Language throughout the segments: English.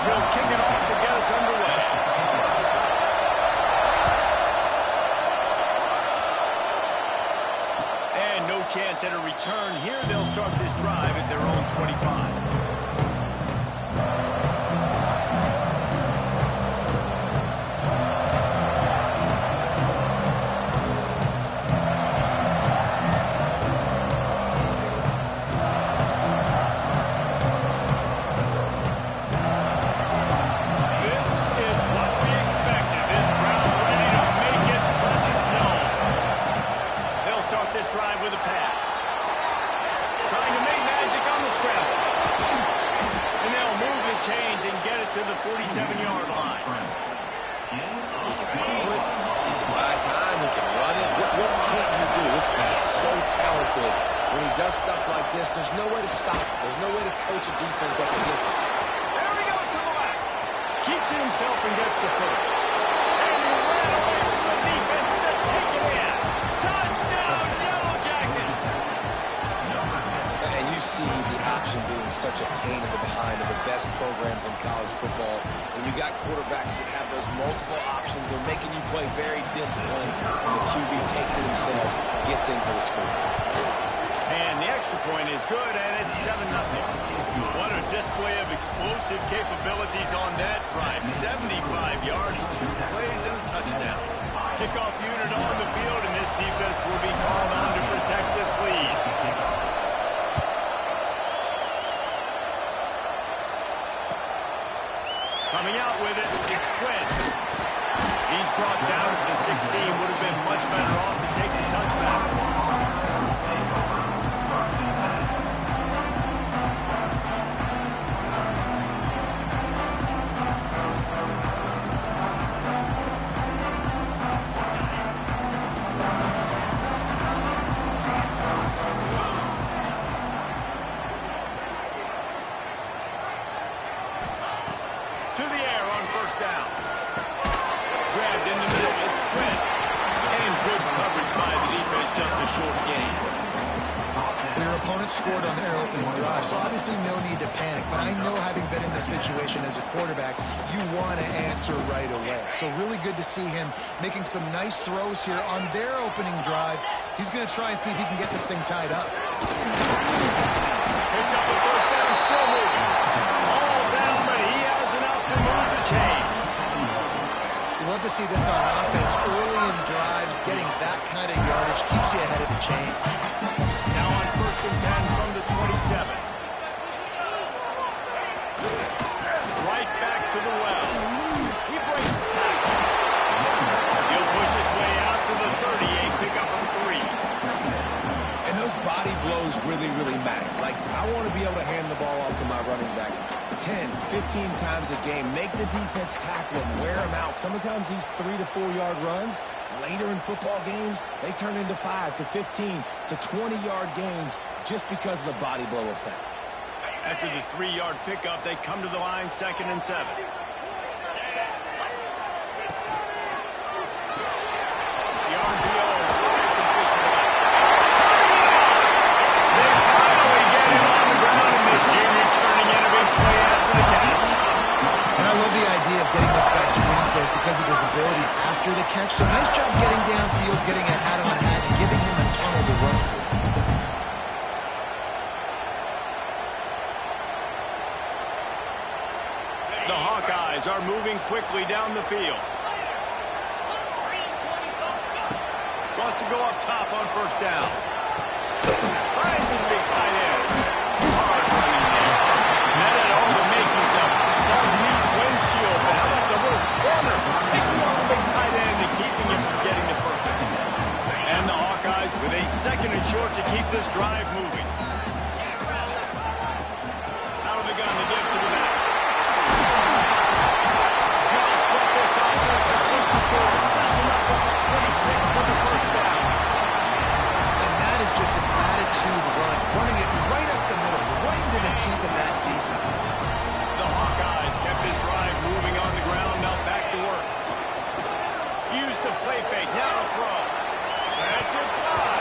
will kick it off to get us underway. And no chance at a return here. They'll start this drive at their own 25. Change and get it to the 47-yard line. He can throw it, he can buy time, he can run it. What can't he do? This guy is so talented. When he does stuff like this, there's no way to stop it. There's no way to coach a defense up against it. There he goes to the left. Keeps it himself and gets the first. And he ran away from the defense to take it in. Touchdown, Yellow Jackets! And you see the option being such a pain in the behind of the best programs in college football. When you got quarterbacks that have those multiple options, they're making you play very disciplined, and the QB takes it himself, gets in for the score. And the extra point is good, and it's 7-0. What a display of explosive capabilities on that drive. 75 yards, 2 plays, and a touchdown. Kickoff unit on the field, and this defense will be called on to protect this lead. Coming out with it, it's Quinn. He's brought down to the 16. Would have been much better off to take the touchback. To the air on first down. Grabbed in the middle, it's Quinn. And good coverage by the defense, just a short gain. Your opponent scored on their opening drive, so obviously no need to panic. But I know, having been in this situation as a quarterback, you want to answer right away. So really good to see him making some nice throws here on their opening drive. He's going to try and see if he can get this thing tied up. Picks up the first down, still moving. All down, but he has enough to move the chains. You love to see this on offense early in drives. Getting that kind of yardage keeps you ahead of the chains. Now on 1st and 10 from the 27. Right back to the well. He breaks the tackle. He'll push his way out to the 38, pick up a 3. And those body blows really, really matter. Like, I want to be able to hand the ball off to my running back 10, 15 times a game. Make the defense tackle him, wear him out. Sometimes these 3 to 4 yard runs, later in football games, they turn into 5 to 15 to 20-yard gains just because of the body blow effect. After the 3-yard pickup, they come to the line 2nd and 7. The RPO. They finally get him on the ground, and this junior turning in a big play after the catch. And I love the idea of getting this guy screening for us because of his ability after the catch. So nice job getting downfield, getting a hat-on-hat, and giving him a tunnel to run through. The Hawkeyes are moving quickly down the field. Wants to go up top on 1st down. Finds his big tight end. Hard running there. That had all the makings of dog meat windshield, but how about the little corner taking on the big tight end and keeping him from getting the first. And the Hawkeyes with a 2nd and short to keep this drive moving. Out of the gun to give to the back. Just what this offense was looking for. Sets him up on the 26 with the first down. And that is just an attitude run, running it right up the middle, right into the teeth of that defense. The Hawkeyes kept this drive moving on the ground, now back to work. Used the play fake, now to throw. That's it, fly.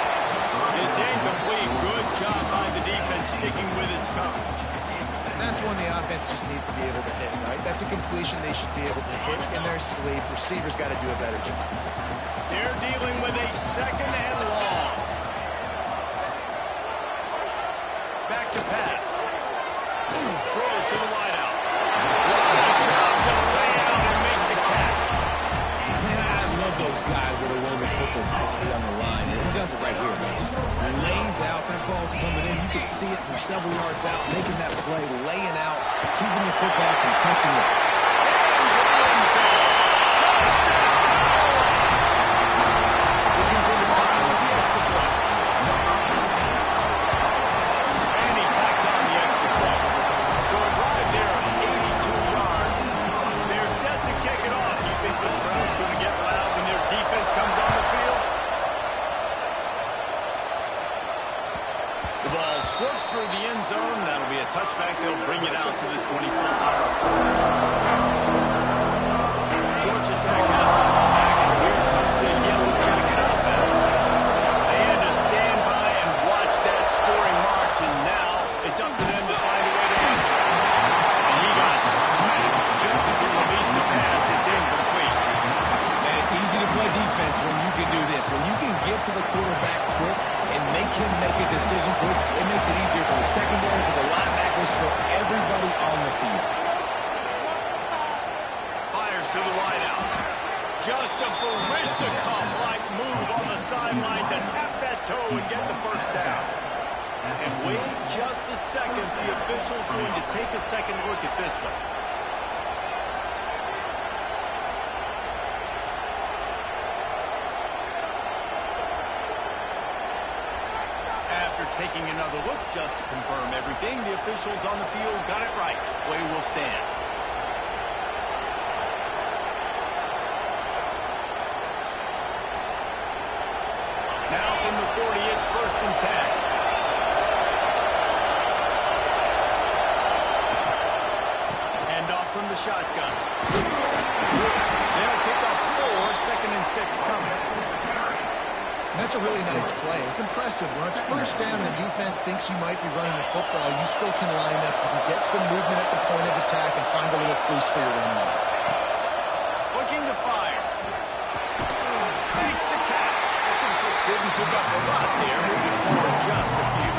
It's incomplete. Good job by the defense sticking with its coverage. that's one the offense just needs to be able to hit, right? That's a completion they should be able to hit in their sleep. Receivers got to do a better job. They're dealing with a second and long. Back to pass. Throws to the wideout. Good job to lay out and make the catch. Man, I love those guys that are willing to put their body on the line. And he does it right here, man. Just lays out. That ball's coming in. You can see it from several yards out, making that play, laying out, keeping the football from touching it. Looking for the tie with the extra point. And he tacks on the extra point. So a drive there of 82 yards. They're set to kick it off. You think this crowd's going to get loud when their defense comes on the field? The ball squirts through the end zone. That'll be a touchback. They'll bring it out to the 25. Georgia Tech has the ball back, and here comes the Yellow Jacket offense. They had to stand by and watch that scoring march, and now it's up to them to find a way to answer. And he got smacked just as he released the pass. It's incomplete. Man, it's easy to play defense when you can do this. When you can get to the quarterback quick and make him make a decision quick, it makes it easier for the secondary, for the linebackers, for everybody on the field. Fires to the wideout. Just a Barishnikov-like move on the sideline to tap that toe and get the first down. And wait just a second. The official's going to take a second look at this one. After taking another look just to confirm everything, the officials on the field got it right. Play will stand. Now from the 40, it's 1st and 10. Hand off from the shotgun. They'll pick up 4, 2nd and 6 coming. That's a really nice play. It's impressive. When it's first down, the defense thinks you might be running the football. You still can line up. You can get some movement at the point of attack and find a little crease for your running back. Looking to fire. Thanks to catch. Didn't pick up a lot there. Moving forward just a few.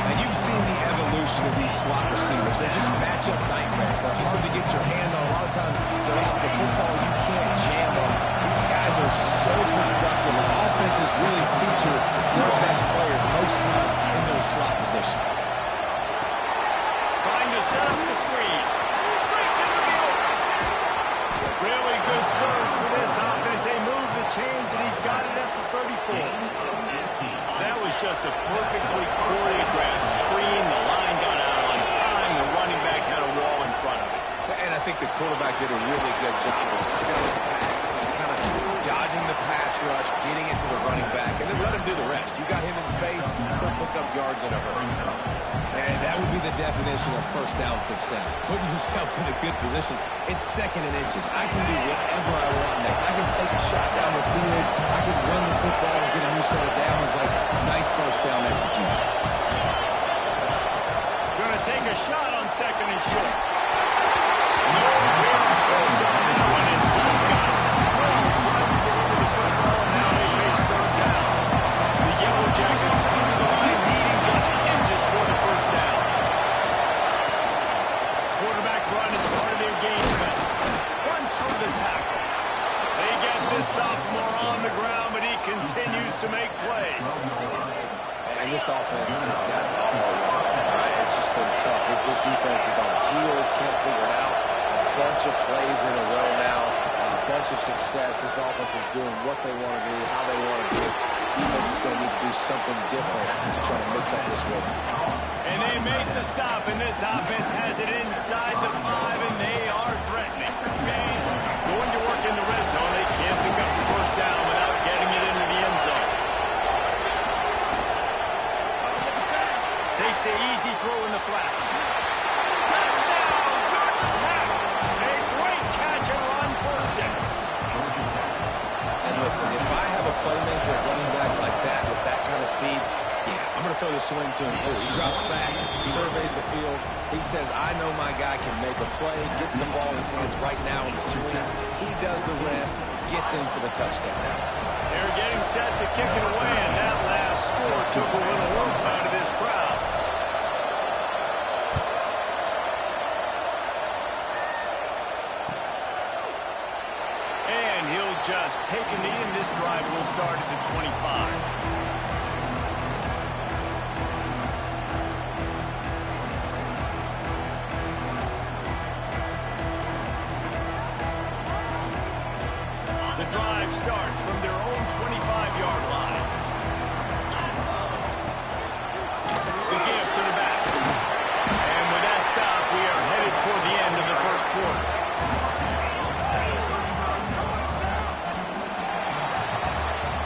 Now, you've seen the evolution of these slot receivers. They're just matchup nightmares. They're hard to get your hand on. A lot of times, they're off the football. You can't jam them. These guys are so productive. And offenses really feature their best players most time in those slot positions. Trying to set up the screen. Breaks into the open. Really good surge for this offense. They move the chains, and he's got it at the 34. That was just a perfectly choreographed screen. The line got out on time. The running back had a wall in front of it. And I think the quarterback did a really good job of selling pass, kind of dodging the pass rush, getting it to the running back, and then let him do the rest. You got him in space, he'll pick up yards in a hurry. And that would be the definition of first down success, putting yourself in a good position. It's 2nd and inches. I can do whatever I want next. I can take a shot down the field. I can run the football and get a new set of downs. Like, nice first down execution. Going to take a shot on 2nd and short. Nowhere close on that one as he got trying to deliver the football, and now they face 3rd down. The Yellow Jackets come to the line, needing just inches for the first down. Quarterback run is part of their game plan. Runs through the tackle. They get this sophomore on the ground, but he continues to make plays. And this offense has got it all right. It's just been tough. This defense is on its heels, can't figure it out. A bunch of plays in a row now, a bunch of success. This offense is doing what they want to do, how they want to do it. Defense is going to need to do something different to try to mix up this rhythm. And they make the stop, and this offense has it inside the 5, and they are threatening. Okay, going to work in the red zone. They can't pick up the first down without getting it into the end zone. Takes the easy throw in the flat. Touchdown, Georgia Tech! A great catch and run for 6. And listen, if I have a playmaker at running back like that with that kind of speed, yeah, I'm going to throw the swing to him too. He drops back, so surveys the field. He says, I know my guy can make a play, gets the ball in his hands right now in the swing. He does the rest, gets in for the touchdown. They're getting set to kick it away, and that last score took a little oomph out of this crowd. And he'll just take a knee, and this drive will start at the 25. Starts from their own 25-yard line. The give to the back. And with that stop, we are headed toward the end of the first quarter.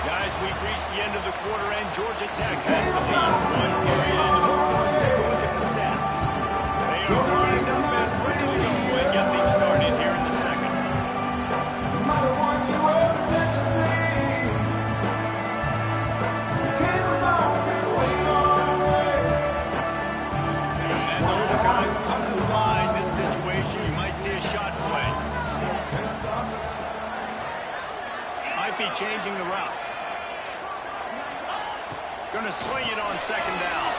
Guys, we've reached the end of the quarter, and Georgia Tech has the lead. One period in the book, so let's take a look at the stats. They are lined up and ready to go and get things started here in the second. You might see a shot play. Might be changing the route. Going to swing it on second down.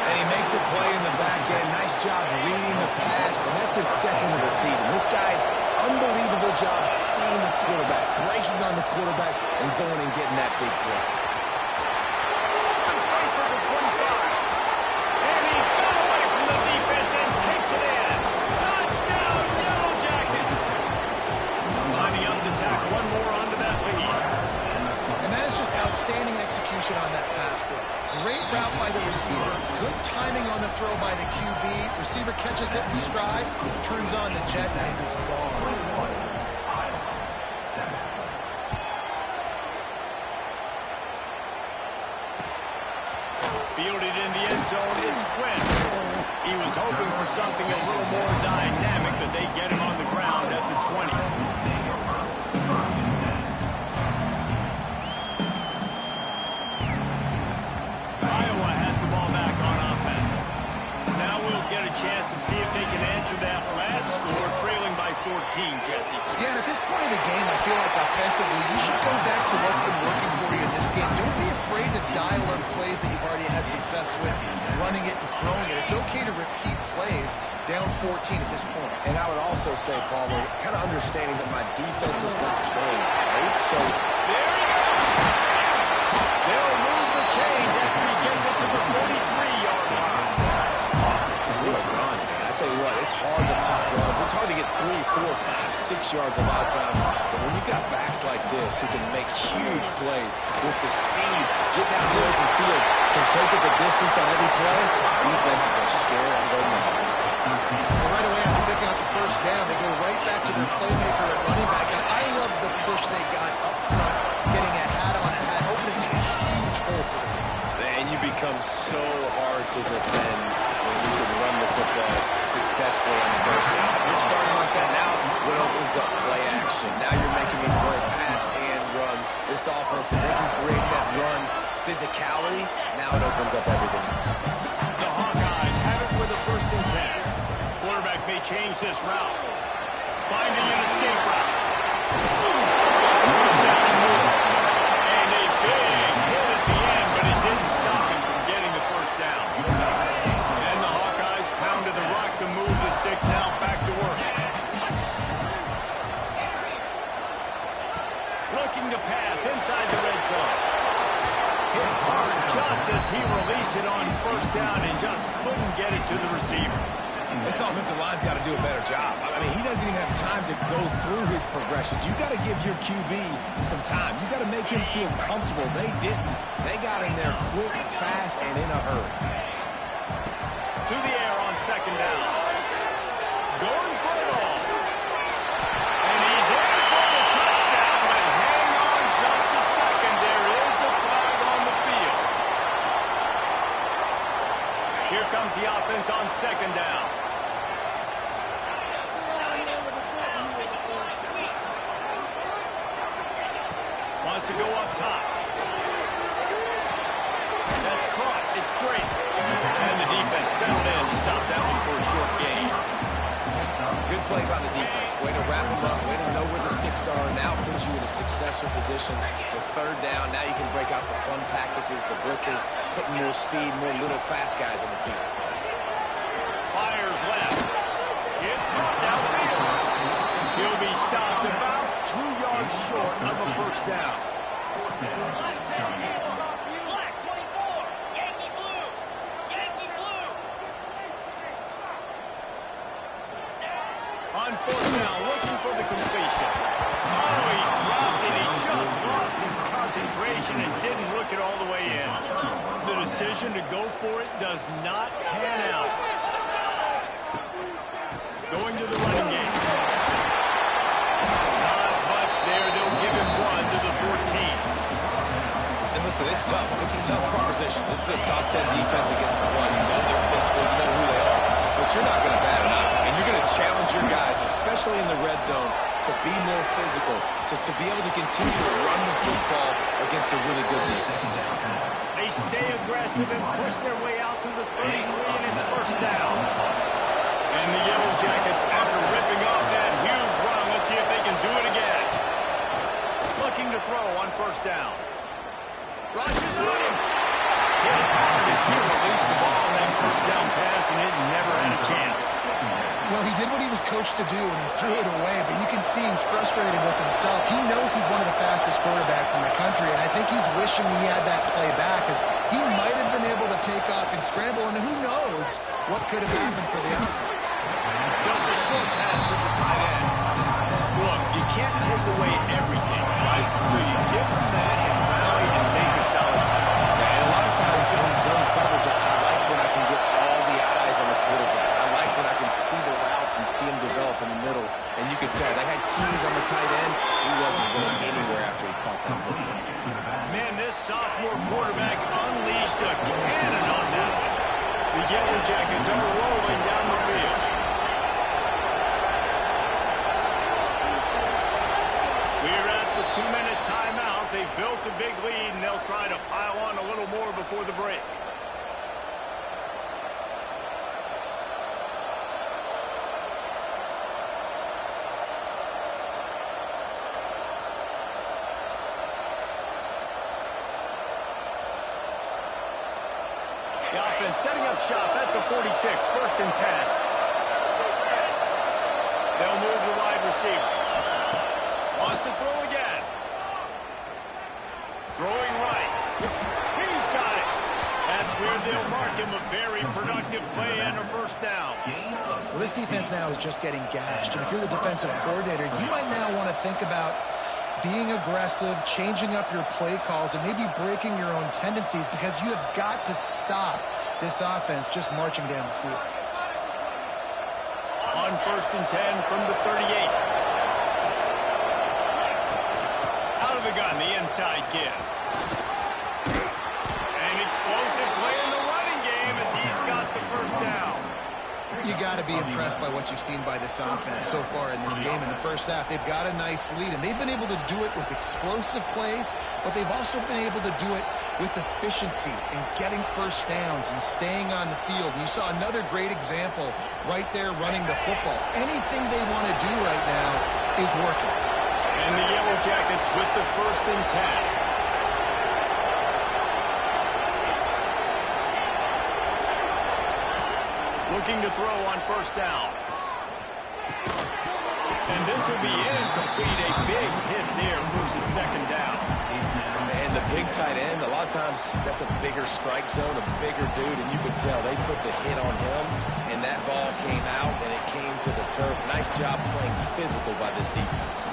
And he makes a play in the back end. Nice job reading the pass, and that's his second of the season. This guy, unbelievable job seeing the quarterback, breaking on the quarterback, and going and getting that big play. Outstanding execution on that pass play. Great route by the receiver. Good timing on the throw by the QB. Receiver catches it in stride, turns on the jets, and is gone. Fielded in the end zone, it's Quinn. He was hoping for something a little more dynamic, but they get him on the ground at the 20. Chance to see if they can answer that last score, trailing by 14, Jesse. Yeah, and at this point in the game, I feel like offensively, you should go back to what's been working for you in this game. Don't be afraid to dial up plays that you've already had success with, running it and throwing it. It's okay to repeat plays down 14 at this point. And I would also say, Palmer, kind of understanding that my defense is not playing great, so there he goes. They'll move the chains after he gets it to the 43-yard line. What a run, man. I tell you what, it's hard to pop runs. It's hard to get 3, 4, 5, 6 yards a lot of times. But when you've got backs like this who can make huge plays with the speed, getting out the open field, can take it the distance on every play, defenses are scared and go mad. Well, right away after picking up the first down, they go right back to their playmaker at running back. And I love the push they got up front, getting a hat on a hat, opening a huge hole for them. And you become so hard to defend when you can run the football successfully on the first down. You're starting like that now, what opens up play action. Now you're making me play pass and run. This offense, if they can create that run physicality, now it opens up everything else. The Hawkeyes have it with a 1st and 10. Quarterback may change this route. Finding an escape route. And a big hit at the end, but it didn't stop him from getting the first down. And the Hawkeyes pounded the rock to move the sticks, now back to work. Looking to pass inside the red zone. Hit hard just as he released it on 1st down and just couldn't get it to the receiver. This offensive line's got to do a better job. I mean, he doesn't even have time to go through his progressions. You got to give your QB some time. You got to make him feel comfortable. They didn't. They got in there quick, fast, and in a hurry. To the air on 2nd down. Going for it all. And he's in for the touchdown, but hang on just a second. There is a flag on the field. Here comes the offense on 2nd down. Wants to go up top. straight. And the defense settled in to stop that one for a short gain. Good play by the defense. Way to wrap them up. Way to know where the sticks are. Now puts you in a successful position for third down. Now you can break out the fun packages, the blitzes, putting more speed, more little fast guys on the field. Fires left. It's caught downfield. He'll be stopped about 2 yards short of a first down. On fourth down, looking for the completion. Oh, he dropped it. He just lost his concentration and didn't look it all the way in. The decision to go for it does not pan out. Going to the running game. Not much there. They'll give him one to the 14. And listen, it's tough. It's a tough proposition. This is a top 10 defense against the run. You know they're physical. You know who they are. But you're not going to bat an eye. And you're going to challenge your guys, especially in the red zone, to be more physical, to be able to continue to run the football against a really good defense. They stay aggressive and push their way out to the 33, and it's first down. And the Yellow Jackets, after ripping off that huge run, let's see if they can do it again. Looking to throw on first down. Rushes on him. Hit hard as he released the ball on that first down pass, and it never had a chance. Well, he did what he was coached to do, and he threw it away, but you can see he's frustrated with himself. He knows he's one of the fastest quarterbacks in the country, and I think he's wishing he had that play back, because he might have been able to take off and scramble, and who knows what could have happened for the offense. Just a short pass to the tight end. Look, you can't take away everything, right? So you give them that and rally and make a solid play. Yeah, and a lot of times in zone coverage, I like when I can get all the eyes on the quarterback. I like when I can see the routes and see them develop in the middle. And you could tell they had keys on the tight end. He wasn't going anywhere after he caught that football. Man, this sophomore quarterback unleashed a cannon on that one. The Yellow Jackets are rolling down the field. We're at the 2-minute timeout. They've built a big lead, and they'll try to pile on a little more before the break. The offense setting up shop at the 46, first and 10. They'll move the wide receiver. Wants to throw again. Throwing right. He's got it. That's where they'll mark him a very productive play and a first down. Well, this defense now is just getting gashed, and if you're the defensive coordinator, you might now want to think about being aggressive, changing up your play calls, and maybe breaking your own tendencies, because you have got to stop this offense just marching down the field. On first and 10 from the 38. Out of the gun, the inside give. An explosive play in the running game as he's got the first down. You got to be impressed by what you've seen by this offense so far in this game. In the first half, they've got a nice lead, and they've been able to do it with explosive plays, but they've also been able to do it with efficiency and getting first downs and staying on the field. And you saw another great example right there running the football. Anything they want to do right now is working. And the Yellow Jackets with the first and 10. Looking to throw on first down. And this will be incomplete. A big hit there versus second down. And the big tight end, a lot of times that's a bigger strike zone, a bigger dude, and you could tell they put the hit on him, and that ball came out, and it came to the turf. Nice job playing physical by this defense.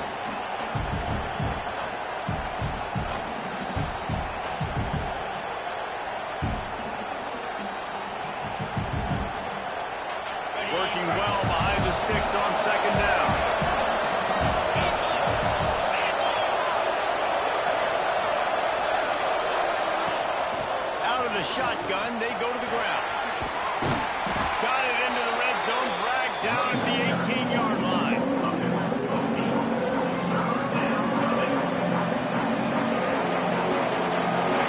Working well behind the sticks on second down. Out of the shotgun, they go to the ground. Got it into the red zone, dragged down at the 18-yard line.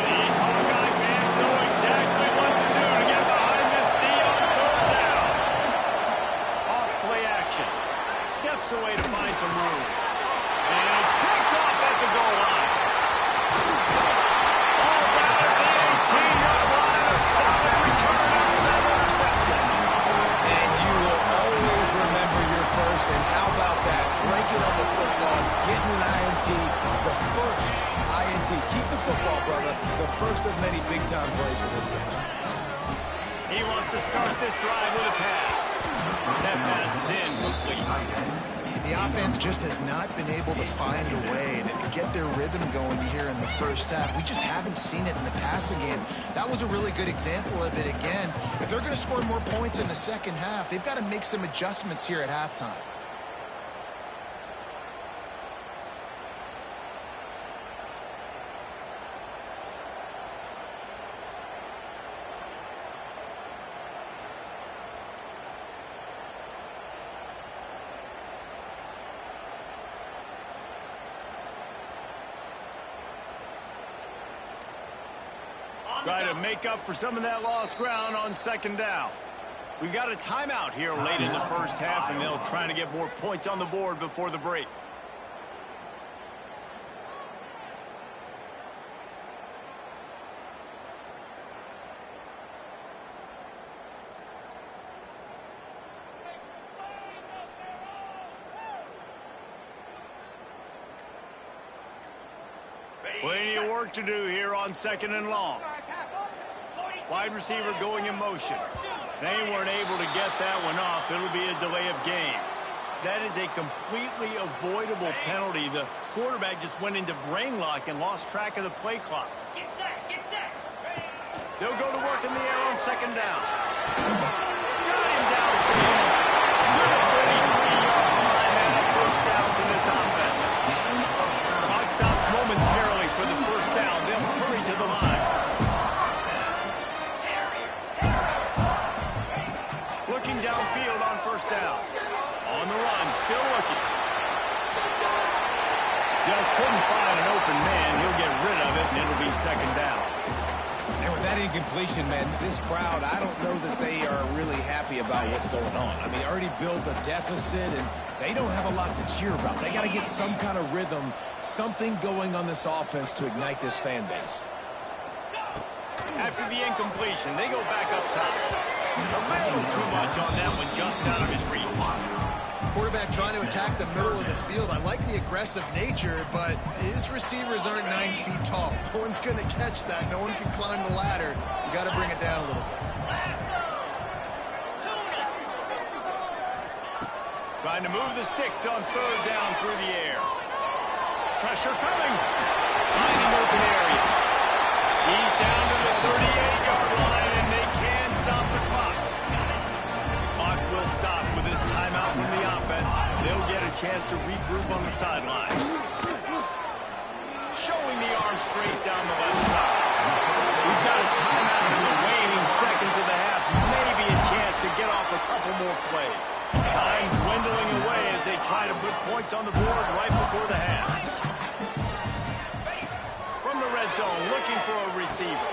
These Hawkeye fans know exactly what to Keep the football, brother. The first of many big-time plays for this guy. He wants to start this drive with a pass. That pass is incomplete. The offense just has not been able to find a way to get their rhythm going here in the first half. We just haven't seen it in the passing game. That was a really good example of it again. If they're going to score more points in the second half, they've got to make some adjustments here at halftime. Try to make up for some of that lost ground on second down. We got a timeout here late in the first half, and they'll try to get more points on the board before the break. Plenty of work to do here on second and long. Wide receiver going in motion. They weren't able to get that one off. It'll be a delay of game. That is a completely avoidable penalty. The quarterback just went into brain lock and lost track of the play clock. Get set, get set. They'll go to work in the air on second down. Got him downfield. Good 43-yard line and a first down for this offense. Clock stops momentarily for the first down. They'll hurry to the line. Looking downfield on first down. On the run, still looking. Just couldn't find an open man. He'll get rid of it, and it'll be second down. And with that incompletion, man, this crowd, I don't know that they are really happy about what's going on. I mean, already built a deficit, and they don't have a lot to cheer about. They got to get some kind of rhythm, something going on this offense to ignite this fan base. After the incompletion, they go back up top. A little too much on that one, just out of his reach. Quarterback trying to attack the middle of the field. I like the aggressive nature, but his receivers aren't 9 feet tall. No one's going to catch that. No one can climb the ladder. You got to bring it down a little bit. Trying to move the sticks on third down through the air. Pressure coming. Finding open areas. He's down to the 38-yard line, and they can stop the clock. The clock will stop with this timeout from the offense. They'll get a chance to regroup on the sideline. Showing the arm straight down the left side. We've got a timeout in the waning seconds of the half. Maybe a chance to get off a couple more plays. Time dwindling away as they try to put points on the board right before the half. From the red zone, looking for a receiver.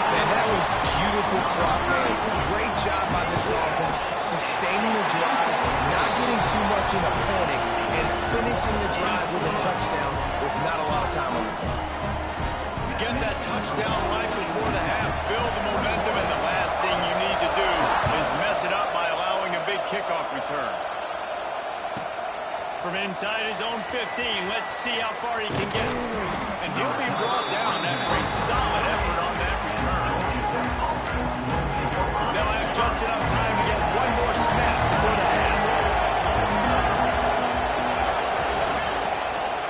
Man, that was beautiful crop, man. Great job by this offense, sustaining the drive, not getting too much in a panic, and finishing the drive with a touchdown with not a lot of time on the clock. Get that touchdown right before the half, build the momentum, and the last thing you need to do is mess it up by allowing a big kickoff return. From inside his own 15, let's see how far he can get. And he'll be brought down after a solid effort on that return. They'll have just enough time to get one more snap before the half.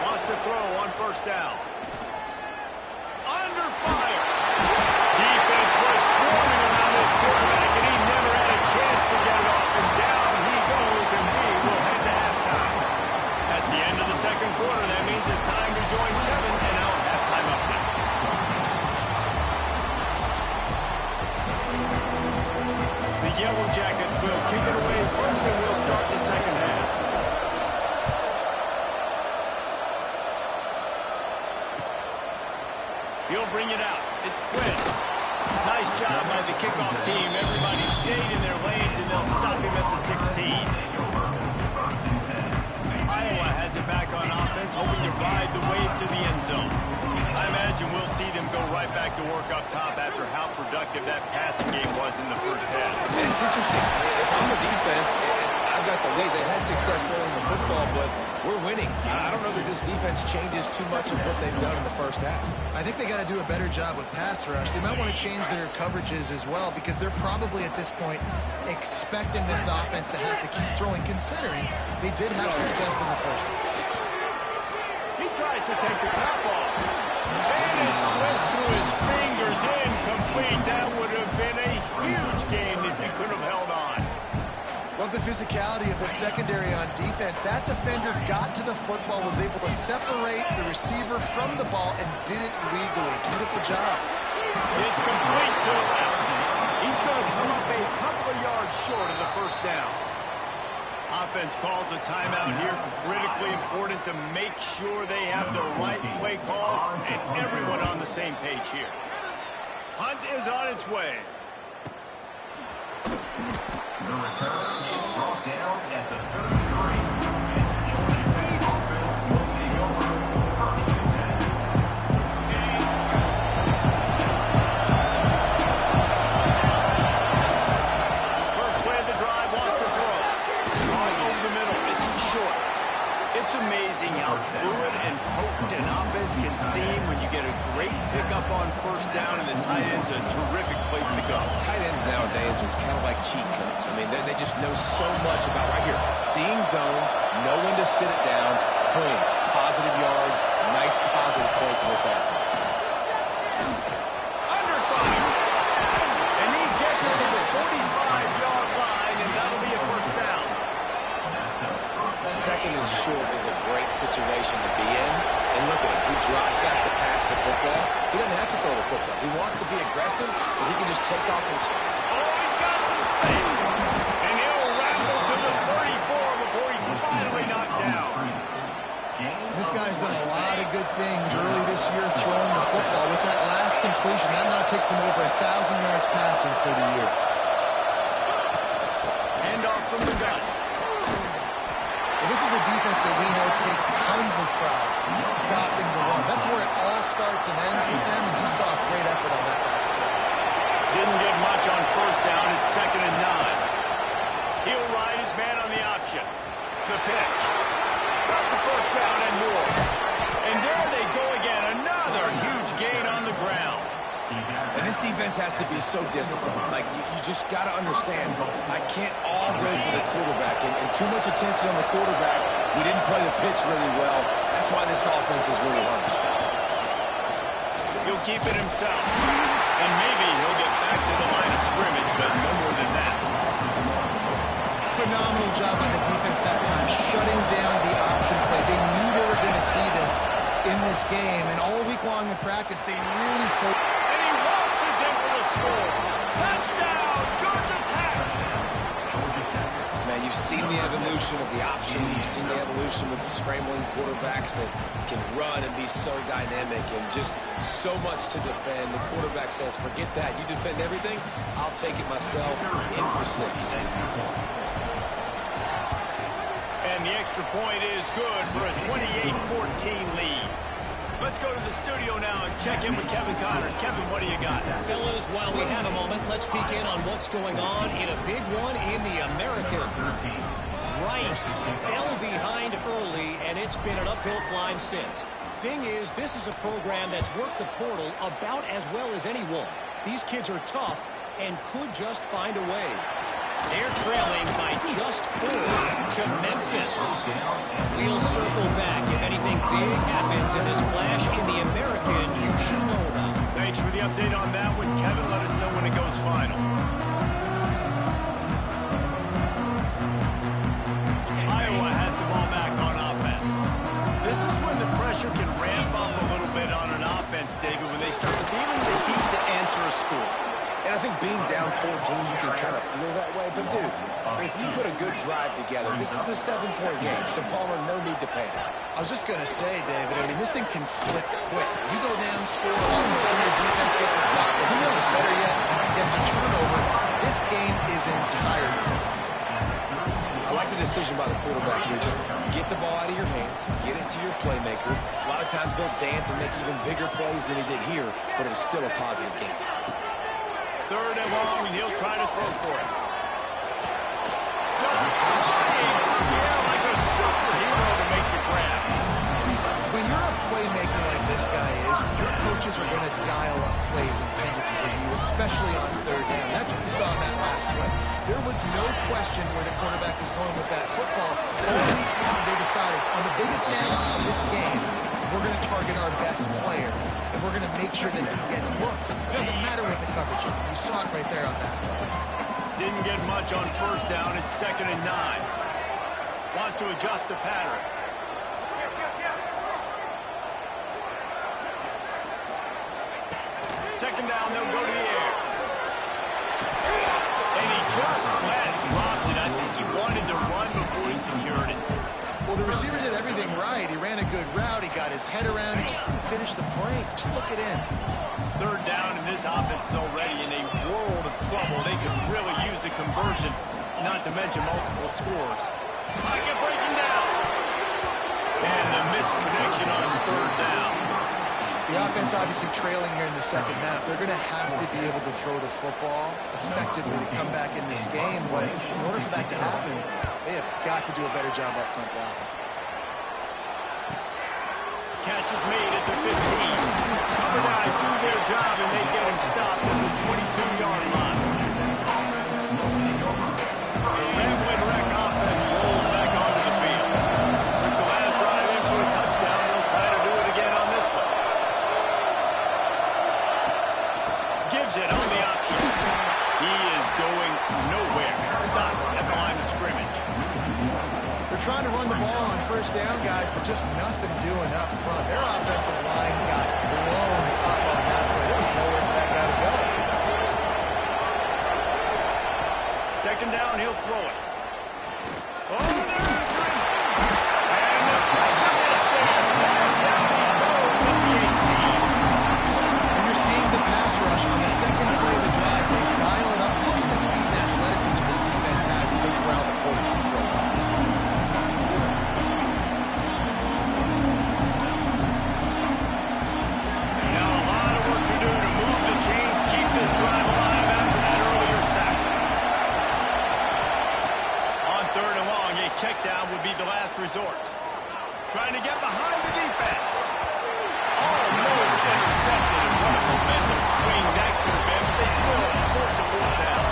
Lost a throw on first down. Under fire. Defense was swarming around this quarterback, and he never had a chance to get it off. And down he goes, and we will head to halftime. That's the end of the second quarter. That means it's time to join Kevin and our halftime update. The Yellow Jackets will kick it away first, and we'll start the second half. He'll bring it out. It's Quinn. Nice job by the kickoff team. Everybody stayed in their lanes, and they'll stop him at the 16. Iowa has it back on offense, hoping to ride the wave to the end zone. I imagine we'll see them go right back to work up top after how productive that passing game was in the first half. It's interesting. If I'm the defense, I've got got the lead. They've had success throwing the football, but we're winning. I don't know that this defense changes too much of what they've done in the first half. I think they got to do a better job with pass rush. They might want to change their coverages as well because they're probably at this point expecting this offense to have to keep throwing, considering they did have success in the first half. He tries to take the top off. And it slips through his fingers, incomplete. That would have been a huge gain if he could have held on. Love the physicality of the secondary on defense. That defender got to the football, was able to separate the receiver from the ball, and did it legally. Beautiful job. It's complete to the left. He's going to come up a couple of yards short of the first down. Offense calls a timeout here. Critically important to make sure they have the right play call and everyone on the same page here. Hunt is on its way. The return is brought down at the 33. And the offense will take over 1st and 10. First play of the drive wants to throw. Caught over the middle. It's short. It's amazing how fluid and potent an offense can seem when you get a great pickup on first down, and the tight end's a terrific place to go. Tight ends nowadays are kind of like cheat codes. I mean, they just know so much about right here. Seeing zone, know when to sit it down, boom, positive yards, nice positive play for this offense. Under fire. And he gets it to the 45-yard line, and that'll be a first down. Second and short is a great situation to be in. And look at him. He drops back to pass the football. He doesn't have to throw the football. He wants to be aggressive, but he can just take off and... Oh, he's got some space. And he'll ramble to the 34 before he's finally knocked down. This guy's done a lot of good things early this year throwing the football. With that last completion, that now takes him over 1,000 yards passing for the year. Handoff from the gun. This is a defense that we know takes tons of pride stopping the run. That's where it all starts and ends with them, and you saw a great effort on that last play. Didn't get much on first down. It's 2nd and 9. He'll ride his man on the option. The pitch. Got the first down and more. And there they go again. Another huge gain on the ground. And this defense has to be so disciplined. Like, you just got to understand, I can't all go for the quarterback. And too much attention on the quarterback. We didn't play the pitch really well. That's why this offense is really hard to stop. He'll keep it himself. And maybe he'll get back to the line of scrimmage, but no more than that. Phenomenal job by the defense that time, shutting down the option play. They knew they were going to see this in this game, and all week long in practice, they really focused. And he waltzes in for the score. Touchdown, Georgia Tech. Man, you've seen the evolution of the option. You've seen the evolution with scrambling quarterbacks that can run and be so dynamic and just so much to defend. The quarterback says, forget that. You defend everything, I'll take it myself. In for 6. And the extra point is good for a 28-14 lead. Let's go to the studio now and check in with Kevin Connors. Kevin, what do you got? Fellas, while we have a moment, let's peek in on what's going on in a big one in the American. Rice fell behind early, and it's been an uphill climb since. Thing is, this is a program that's worked the portal about as well as anyone. These kids are tough and could just find a way. They're trailing by just 4 to Memphis. We'll circle back. If anything big happens in this clash in the American, you should know about it. Thanks for the update on that one, Kevin. Let us know when it goes final. Iowa has the ball back on offense. This is when the pressure can ramp up a little bit on an offense, David, when they start feeling the heat to answer a score. And I think being down 14, you can kind of feel that way. But, dude, if you put a good drive together, this is a 7-point game. So, Palmer, no need to panic. I was just going to say, David, I mean, this thing can flip quick. You go down, score, all of a sudden your defense gets a stop. Or who knows, better yet, gets a turnover. This game is entirely different. I like the decision by the quarterback here. Just get the ball out of your hands, get it to your playmaker. A lot of times they'll dance and make even bigger plays than he did here, but it was still a positive game. 3rd and long, and he'll try to throw for it. Just flying no question where the quarterback was going with that football. Only they decided on the biggest downs in this game, we're going to target our best player, and we're going to make sure that he gets looks. It doesn't matter what the coverage is. You saw it right there on that. Didn't get much on first down. It's 2nd and 9. Wants to adjust the pattern. Second down, they'll go to the air. And he just flat dropped it. I think he wanted to run before he secured it. Well, the receiver did everything right. He ran a good route. He got his head around. He just didn't finish the play. Just look it in. Third down, and this offense is already in a world of trouble. They could really use a conversion, not to mention multiple scores. Pocket breaking down. And the misconnection on third down. The offense obviously trailing here in the second half. They're going to have to be able to throw the football effectively to come back in this game. But in order for that to happen, they have got to do a better job up front blocking. Catch is made at the 15. Cover guys do their job, and they get him stopped at the 22-yard line. The Ramblin' Wreck offense rolls back onto the field. Took the last drive in for a touchdown. They'll try to do it again on this one. Gives it on the option. He is going nowhere. Stop at the line of scrimmage. They're trying to run the ball on first down, guys, but just nothing doing up front. Their offensive line got blown up on that play. There was nowhere for that guy to go. Second down, he'll throw it. Oh, they're after him. And the pressure is there. Down he goes at the 18. And you're seeing the pass rush on the second play of the drive. They dial it up. Look at the speed and athleticism this defense has as they corral the quarterback throw balls. Now a lot of work to do to move the chains, keep this drive alive after that earlier sack. On third and long, a check down would be the last resort. Trying to get behind the defense. Almost intercepted, and what a momentum swing that could have been, but they still force a fourth down.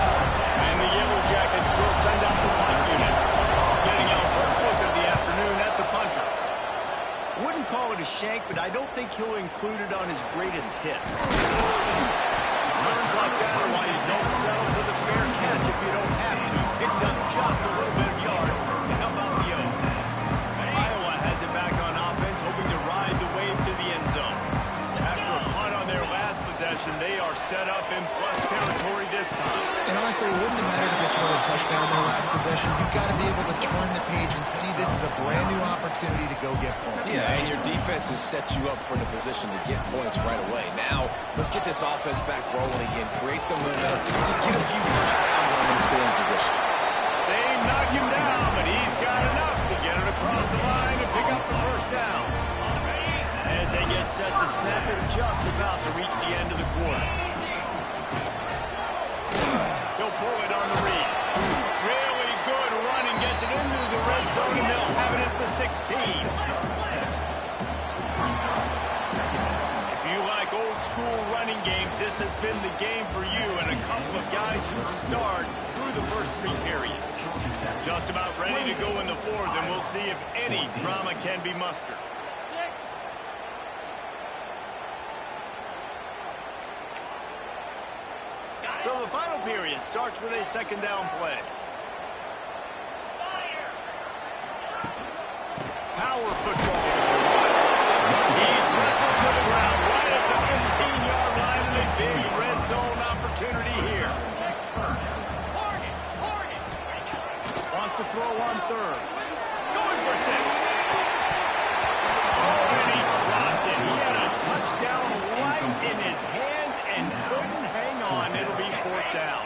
And the Yellow Jackets will send out the punt unit. Getting out first look of the afternoon at the punter. Wouldn't call it a shank, but I don't think he'll include it on his greatest hits. Turns like that are why you don't settle for the fair catch if you don't have to. Picks up just a little bit of yards to help out the O's. Iowa has it back on offense, hoping to ride the wave to the end zone. After a punt on their last possession, they are set up in plus territory this time. And honestly, it wouldn't have mattered if this were a touchdown their last possession. You've got to be able to turn the page and see this as a brand new opportunity to go get points. Yeah, and your defense has set you up for the position to get points right away. Now, let's get this offense back rolling again. Create some momentum. Just get a few first downs on the scoring position. They knock him down, but he's got enough to get it across the line and pick up the first down. As they get set to snap it, just about to reach the end of the quarter. He'll pull it on the read. Really good running, gets it into the red zone, and they'll have it at the 16. If you like old school running games, this has been the game for you, and a couple of guys who starred through the first three periods. Just about ready to go in the fourth, and we'll see if any drama can be mustered. So the final period starts with a second down play. Power football. He's wrestled to the ground right at the 15-yard line, and a big red zone opportunity here. Wants to throw on third. Going for 6. Oh, and he dropped it. He had a touchdown right in his hands and couldn't hang on. It'll be fourth down.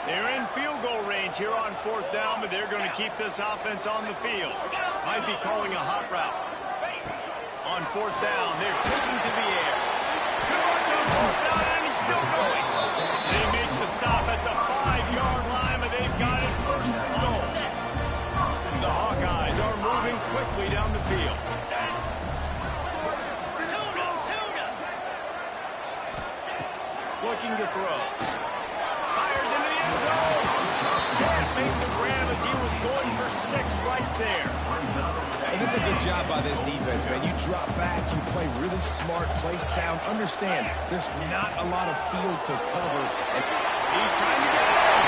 They're in field goal range here on fourth down, but they're going to keep this offense on the field. Might be calling a hot route. On fourth down, they're taking to the air. Converts on fourth down, and he's still going. They make the stop at the 5-yard line, but they've got it first and goal. The Hawkeyes are moving quickly down the field. Looking to throw. Fires into the end zone. Can't make right there. And it's a good job by this defense, man. You drop back, you play really smart, play sound. Understand, there's not a lot of field to cover. And he's trying to get it in.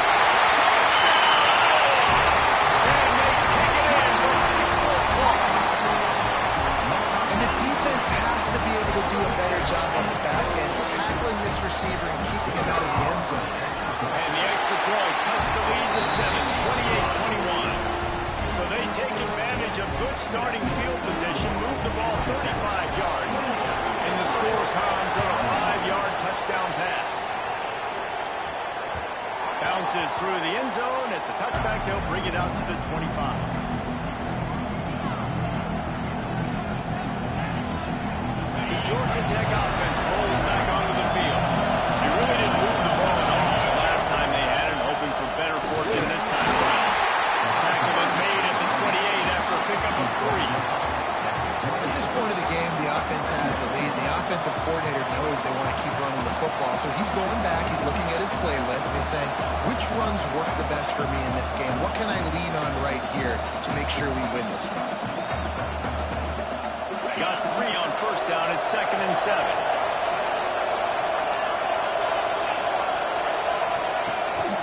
And they take it in for 6 more points. And the defense has to be able to do a better job on the back end, tackling this receiver and keeping him out of the end zone. And the extra point cuts the lead to 7, 28-21. So they take advantage of good starting field position, move the ball 35 yards, and the score comes on a 5-yard touchdown pass. Bounces through the end zone. It's a touchback. They'll bring it out to the 25. The Georgia Tech offense rolls back onto the field. They really didn't move the ball at all last time they had it, hoping for better fortune this time around. The tackle was made at the 28 after a pickup of 3. At this point of the game, the offense has the lead. The offensive coordinator knows they want to keep running the football, so he's going back, he's looking at his playlist, and he's saying, which runs work the best for me in this game? What can I lean on right here to make sure we win this one? Got 3 on first down at 2nd and 7.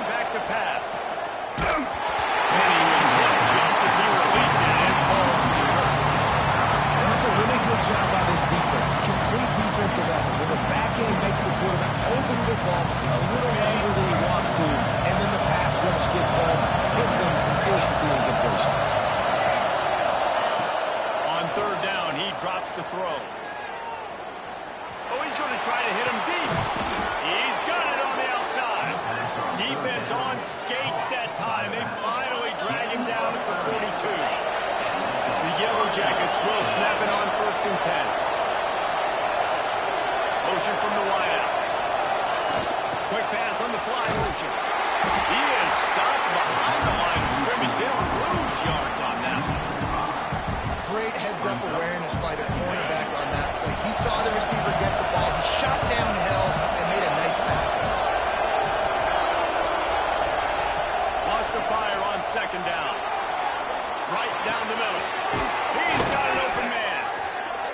Back to pass. And he was hit just as he released it and falls to the turf. And that's a really good job by this defense. Complete defensive effort. When the back end makes the quarterback hold the football a little longer than he wants to, and then the pass rush gets home, hits him, and forces the incompletion. On 3rd down, he drops to throw. Oh, he's going to try to hit him deep. He's got it on the outside. Defense on skates that time. They finally drag him down at the 42. The Yellow Jackets will snap it on 1st and 10. Motion from the wideout. Quick pass on the fly motion. He is stopped behind the line of scrimmage. They'll lose yards on that one. Great heads-up awareness by the cornerback on that play. He saw the receiver get the ball. He shot downhill and made a nice tackle. Lost the fire on 2nd down. Right down the middle. He's got an open man.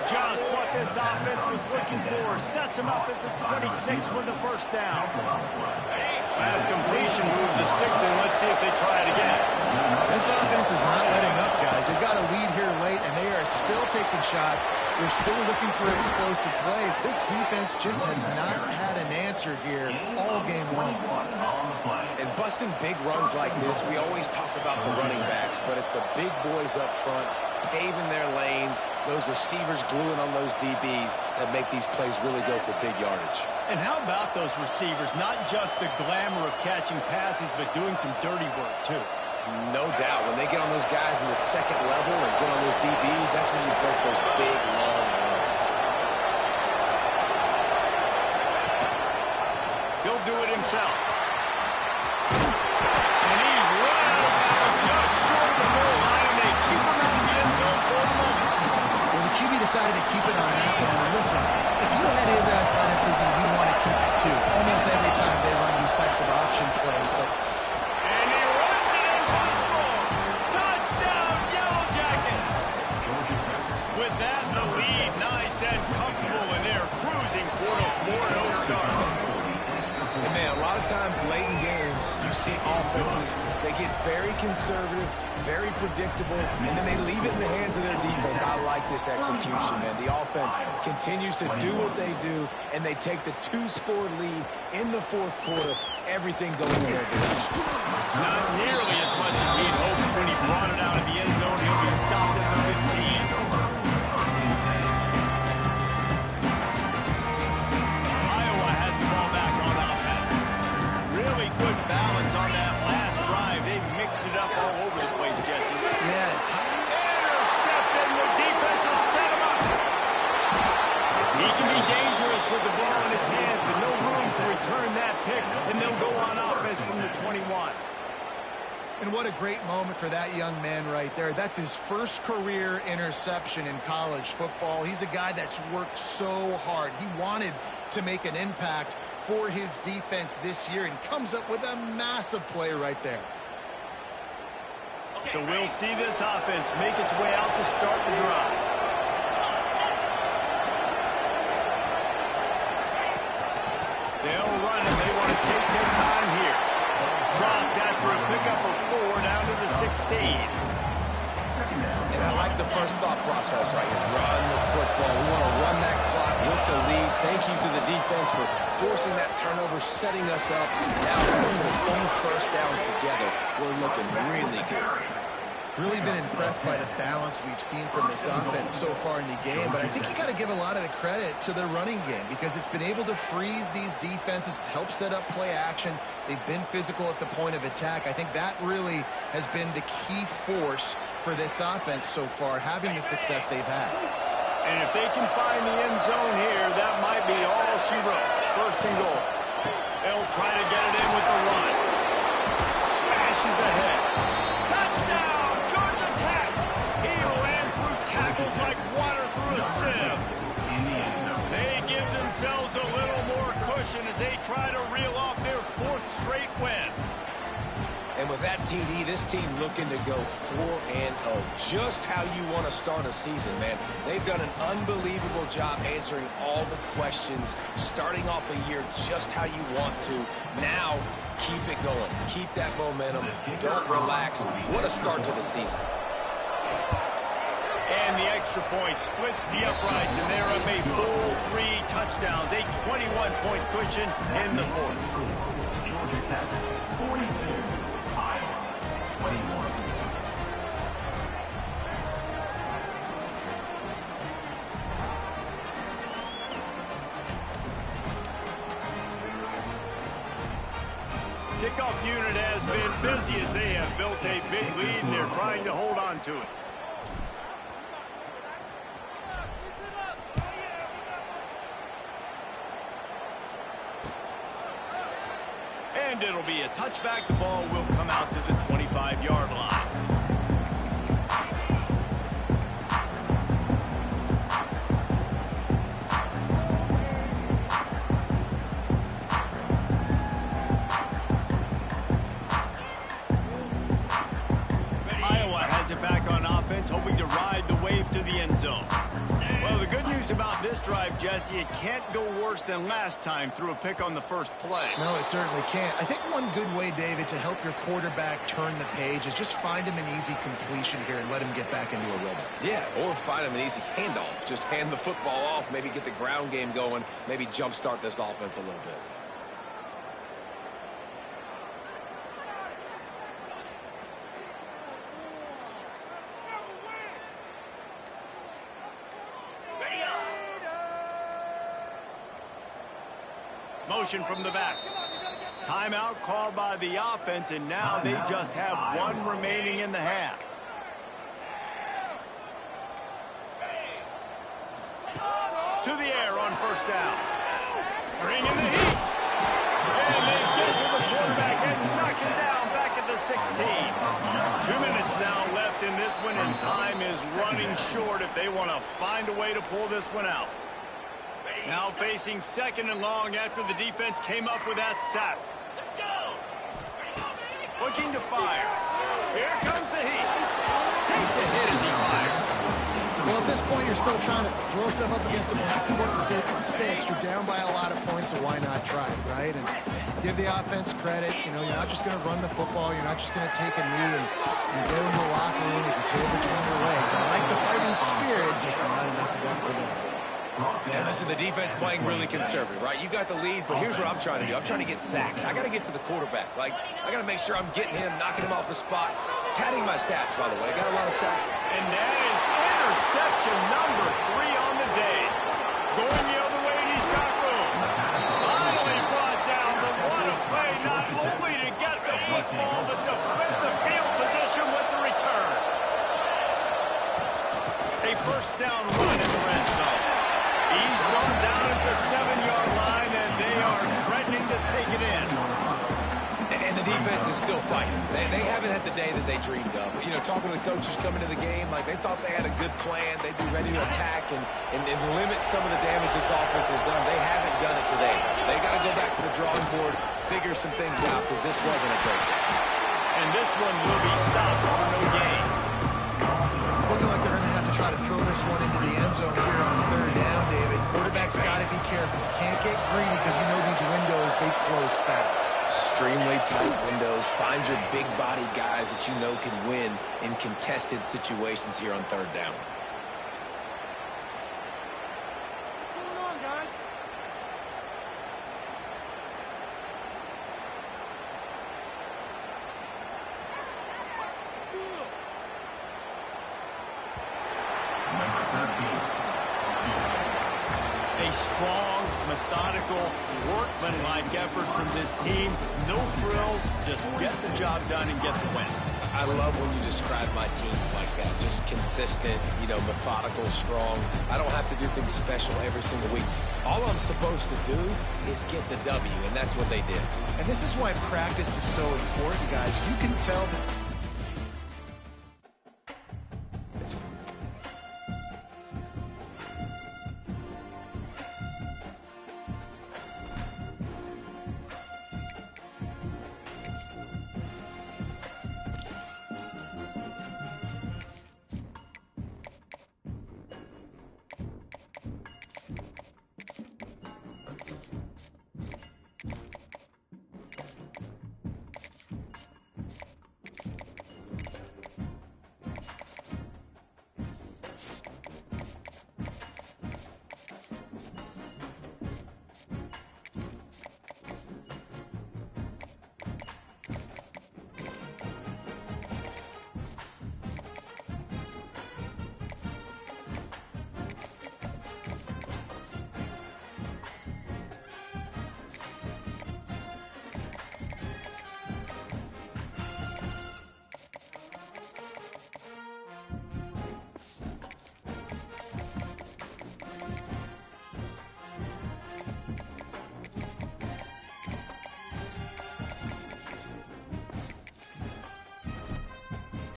Just what this offense was looking for. Sets him up at the 26 with the 1st down. Last completion, move the sticks in. Let's see if they try it again. This offense is not letting up, guys. They've got a lead here late, and they are still taking shots. They're still looking for explosive plays. This defense just has not had an answer here all game long. And busting big runs like this, we always talk about the running backs, but it's the big boys up front, paving their lanes, those receivers gluing on those DBs that make these plays really go for big yardage. And how about those receivers? Not just the glamour of catching passes, but doing some dirty work, too. No doubt. When they get on those guys in the 2nd level and get on those DBs, that's when you break those big, long runs. He'll do it himself. And he's run out of bounds just short of the goal line, and they keep him out of the end zone for the moment. Well, the QB decided to keep it on that one. And listen, if you had his athleticism, you'd want to keep it too. Almost every time they run these types of option plays. But And he runs it in for the score. Touchdown, Yellow Jackets. With that, the lead nice and comfortable, and they're cruising toward a 4-0 start. And man, a lot of times late in games, you see offenses, they get very conservative, very predictable, and then they leave it in the hands of their defense. I like this execution, man. The offense continues to do what they do, and they take the 2-score lead in the 4th quarter, everything going in their direction. Not nearly as much as he'd hoped when he brought it out of the end zone. He'll be stopped at the 15. Iowa has the ball back on offense. Really good balance on that last drive. They mixed it up all over the place, Jesse. yeah, Intercepted. The defense has set him up. He can be dangerous with the ball in his hands, but no room to return that pick, and they'll go on offense from the 21. and what a great moment for that young man right there. That's his first career interception in college football. He's a guy that's worked so hard. He wanted to make an impact for his defense this year and comes up with a massive play right there. So we'll see this offense make its way out to start the drive. They'll run and they want to take their time here. Dropped after a pickup of 4 down to the 16. And I like the first thought process right here. Run the football. We want to run that clock with the lead. Thank you to the defense for forcing that turnover, setting us up. Now we're going to put a few first downs together. We're looking really good. Really been impressed by the balance we've seen from this offense so far in the game, but I think you got to give a lot of the credit to their running game because it's been able to freeze these defenses, help set up play action. They've been physical at the point of attack. I think that really has been the key force for this offense so far, having the success they've had. And if they can find the end zone here, that might be all she wrote. First and goal. They'll try to get it in with the run. Smashes ahead. Touchdown! Tackles like water through a sieve. They give themselves a little more cushion as they try to reel off their 4th straight win. And with that TD, this team looking to go 4-0. Just how you want to start a season, man. They've done an unbelievable job answering all the questions, starting off the year just how you want to. Now, keep it going. Keep that momentum. Don't relax. What a start to the season. And the extra point splits the uprights, and they're up a full 3 touchdowns, a 21-point cushion in the 4th. Georgia Tech, 42. Iowa, 21. Kickoff unit has been busy as they have built a big lead, and they're trying to hold on to it. And it'll be a touchback. The ball will come out to the 25-yard line. Iowa has it back on offense, hoping to ride the wave to the end zone. Well, the good news about this drive, Jesse, it can't go worse than last time through a pick on the first play. No, it certainly can't. I think one good way, David, to help your quarterback turn the page is just find him an easy completion here and let him get back into a rhythm. Yeah, or find him an easy handoff. Just hand the football off, maybe get the ground game going, maybe jumpstart this offense a little bit. Motion from the back. Timeout called by the offense, and now they just have 1 remaining in the half. To the air on first down. Bring in the heat. And they get to the quarterback and knock him down back at the 16. 2 minutes now left in this one, and time is running short if they want to find a way to pull this one out. Now facing 2nd and long after the defense came up with that sack. Looking to fire. Here comes the heat. Takes a hit as he fires. Well, at this point, you're still trying to throw stuff up against the blackboard and see if it sticks. You're down by a lot of points, so why not try it, right? And give the offense credit. You know, you're not just going to run the football. You're not just going to take a knee and get in the locker room with your tail between your legs. I like the fighting spirit, just not enough to get to them. And listen, the defense playing really conservative, right? You got the lead, but here's what I'm trying to do. I'm trying to get sacks. I got to get to the quarterback. Like, I got to make sure I'm getting him, knocking him off the spot. Padding my stats, by the way. I got a lot of sacks. And that is interception number 3 on the day. Going the other way, and he's got room. Finally brought down, but what a play, not only to get the football, but to flip the field position with the return. A first down run in the red zone. He's brought down at the 7-yard line, and they are threatening to take it in. And the defense is still fighting. They haven't had the day that they dreamed of. You know, talking to the coaches coming to the game, like they thought they had a good plan. They'd be ready to attack and limit some of the damage this offense has done. They haven't done it today. They got to go back to the drawing board, figure some things out, because this wasn't a great day. And this one will be stopped for no gain. It's looking like they're going to have to try to throw this one into the end zone here on third down, David. Quarterback's got to be careful. Can't get greedy because you know these windows, they close fast. Extremely tight windows. Find your big body guys that you know can win in contested situations here on third down. A strong, methodical, workmanlike effort from this team. No frills, just get the job done and get the win. I love when you describe my teams like that. Just consistent, methodical, strong. I don't have to do things special every single week. All I'm supposed to do is get the W, and that's what they did. And this is why practice is so important, guys. You can tell that